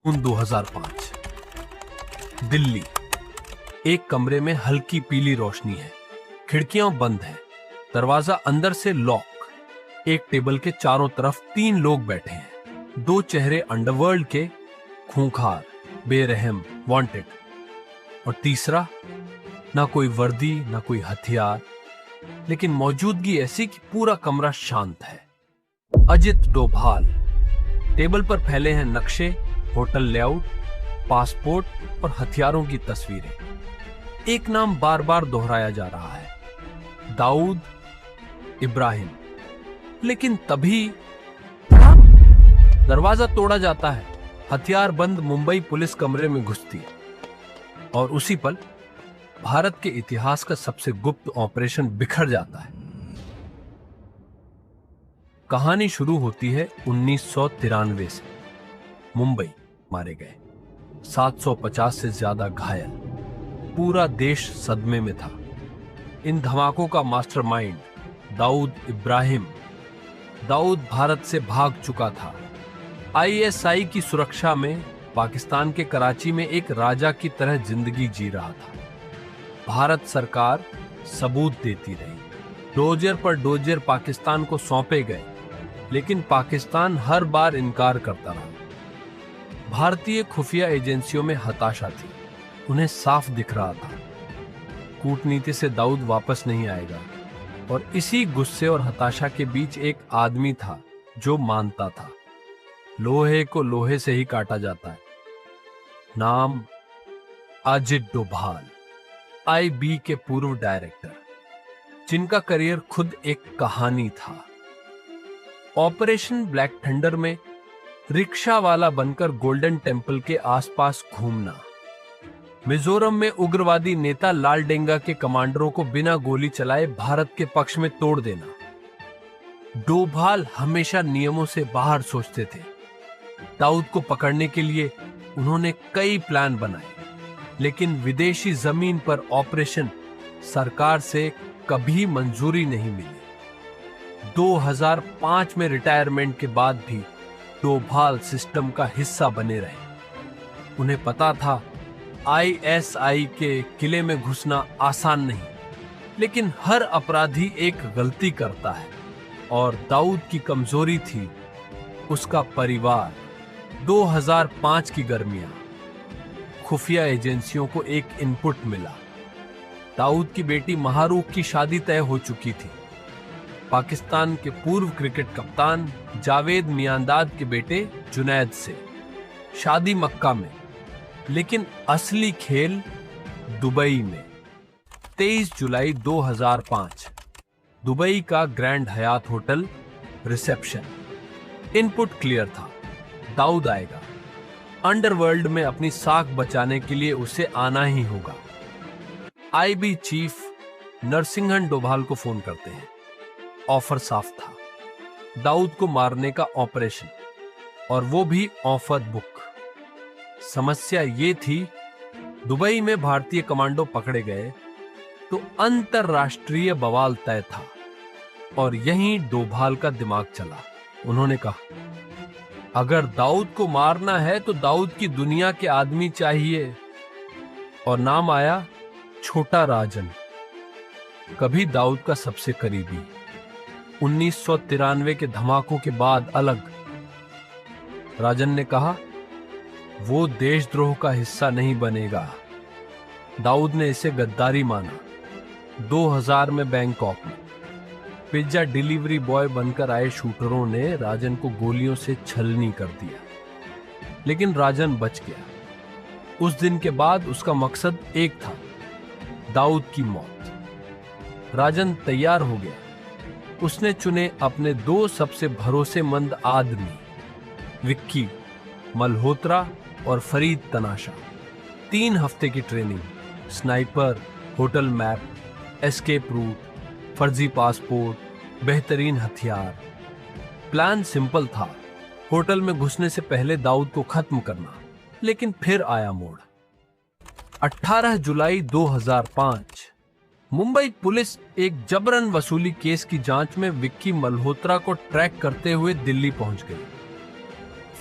2005 दिल्ली। एक कमरे में हल्की पीली रोशनी है, खिड़कियां बंद हैं, दरवाजा अंदर से लॉक। एक टेबल के चारों तरफ 3 लोग बैठे हैं। 2 चेहरे अंडरवर्ल्ड के, खूंखार, बेरहम, वांटेड। और तीसरा, ना कोई वर्दी ना कोई हथियार, लेकिन मौजूदगी ऐसी कि पूरा कमरा शांत है। अजित डोभाल। टेबल पर फैले हैं नक्शे, होटल लेआउट, पासपोर्ट और हथियारों की तस्वीरें। एक नाम बार बार दोहराया जा रहा है, दाऊद इब्राहिम। लेकिन तभी दरवाजा तोड़ा जाता है, हथियार बंद मुंबई पुलिस कमरे में घुसती है। और उसी पल भारत के इतिहास का सबसे गुप्त ऑपरेशन बिखर जाता है। कहानी शुरू होती है 1993 से। मुंबई, मारे गए 750 से ज्यादा घायल, पूरा देश सदमे में था। इन धमाकों का मास्टरमाइंड दाऊद इब्राहिम। दाऊद भारत से भाग चुका था। आईएसआई की सुरक्षा में पाकिस्तान के कराची में एक राजा की तरह जिंदगी जी रहा था। भारत सरकार सबूत देती रही, डोजर पर डोजर पाकिस्तान को सौंपे गए, लेकिन पाकिस्तान हर बार इनकार करता रहा। भारतीय खुफिया एजेंसियों में हताशा थी, उन्हें साफ दिख रहा था कूटनीति से दाऊद वापस नहीं आएगा। और इसी गुस्से और हताशा के बीच एक आदमी था जो मानता था लोहे को लोहे से ही काटा जाता है। नाम अजित डोभाल, आईबी के पूर्व डायरेक्टर, जिनका करियर खुद एक कहानी था। ऑपरेशन ब्लैक थंडर में रिक्शा वाला बनकर गोल्डन टेम्पल के आसपास घूमना, मिजोरम में उग्रवादी नेता लालडेंगा के कमांडरों को बिना गोली चलाए भारत के पक्ष में तोड़ देना। डोभाल हमेशा नियमों से बाहर सोचते थे। दाऊद को पकड़ने के लिए उन्होंने कई प्लान बनाए, लेकिन विदेशी जमीन पर ऑपरेशन सरकार से कभी मंजूरी नहीं मिली। 2005 में रिटायरमेंट के बाद भी डोभाल सिस्टम का हिस्सा बने रहे। उन्हें पता था आईएसआई के किले में घुसना आसान नहीं, लेकिन हर अपराधी एक गलती करता है। और दाऊद की कमजोरी थी उसका परिवार। 2005 की गर्मियां, खुफिया एजेंसियों को एक इनपुट मिला। दाऊद की बेटी महारूख की शादी तय हो चुकी थी, पाकिस्तान के पूर्व क्रिकेट कप्तान जावेद मियांदाद के बेटे जुनैद से। शादी मक्का में, लेकिन असली खेल दुबई में। 23 जुलाई 2005, दुबई का grand Hyatt hotel, reception. Input clear था, दाऊद आएगा। अंडरवर्ल्ड में अपनी साख बचाने के लिए उसे आना ही होगा। आईबी चीफ नरसिंहन डोभाल को फोन करते हैं। ऑफर साफ था, दाऊद को मारने का ऑपरेशन, और वो भी ऑफर बुक। समस्या ये थी, दुबई में भारतीय कमांडो पकड़े गए तो अंतरराष्ट्रीय बवाल तय था। और यहीं डोभाल का दिमाग चला। उन्होंने कहा, अगर दाऊद को मारना है तो दाऊद की दुनिया के आदमी चाहिए। और नाम आया छोटा राजन, कभी दाऊद का सबसे करीबी। 1993 के धमाकों के बाद अलग। राजन ने कहा, वो देशद्रोह का हिस्सा नहीं बनेगा। दाऊद ने इसे गद्दारी माना। 2000 में बैंकॉक में पिज्जा डिलीवरी बॉय बनकर आए शूटरों ने राजन को गोलियों से छलनी कर दिया, लेकिन राजन बच गया। उस दिन के बाद उसका मकसद एक था, दाऊद की मौत। राजन तैयार हो गया। उसने चुने अपने 2 सबसे भरोसेमंद आदमी, विक्की मल्होत्रा और फरीद तनाशा। 3 हफ्ते की training, sniper, hotel map, escape route, फर्जी पासपोर्ट, बेहतरीन हथियार। प्लान सिंपल था, होटल में घुसने से पहले दाऊद को खत्म करना। लेकिन फिर आया मोड़। 18 जुलाई 2005, मुंबई पुलिस एक जबरन वसूली केस की जांच में विक्की मल्होत्रा को ट्रैक करते हुए दिल्ली पहुंच गई।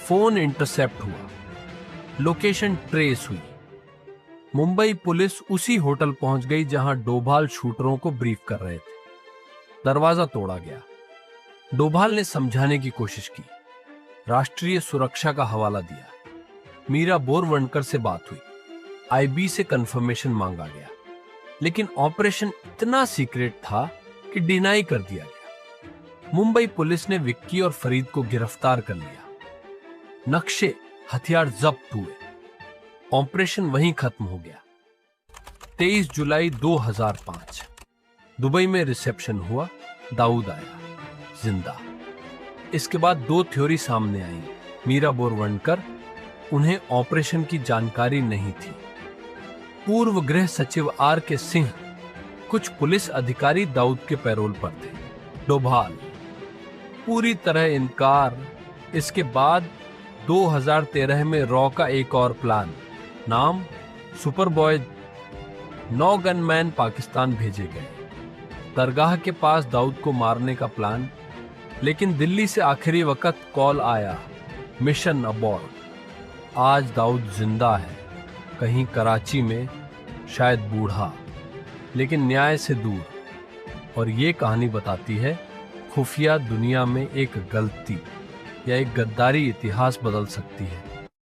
फोन इंटरसेप्ट हुआ। लोकेशन ट्रेस हुई। मुंबई पुलिस उसी होटल पहुंच गई जहां डोभाल शूटरों को ब्रीफ कर रहे थे। दरवाजा तोड़ा गया। डोभाल ने समझाने की कोशिश की, राष्ट्रीय सुरक्षा का हवाला दिया। मीरा बोरवणकर से बात हुई, आईबी से कंफर्मेशन मांगा गया, लेकिन ऑपरेशन इतना सीक्रेट था कि डिनाई कर दिया गया। मुंबई पुलिस ने विक्की और फरीद को गिरफ्तार कर लिया। नक्शे, हथियार जब्त हुए। ऑपरेशन वहीं खत्म हो गया। 23 जुलाई 2005 दुबई में रिसेप्शन हुआ। दाऊद आया, जिंदा। इसके बाद दो थ्योरी सामने आई। मीरा बोरवणकर, उन्हें ऑपरेशन की जानकारी नहीं थी। पूर्व गृह सचिव आर के सिंह, कुछ पुलिस अधिकारी दाऊद के पैरोल पर थे। डोभाल, पूरी तरह इनकार। इसके बाद 2013 में रॉ का एक और प्लान, नाम सुपरबॉय। 9 गनमैन पाकिस्तान भेजे गए। दरगाह के पास दाऊद को मारने का प्लान, लेकिन दिल्ली से आखिरी वक्त कॉल आया, मिशन अबॉर्ट। आज दाऊद जिंदा है, कहीं कराची में, शायद बूढ़ा, लेकिन न्याय से दूर। और ये कहानी बताती है, खुफिया दुनिया में एक गलती या एक गद्दारी इतिहास बदल सकती है।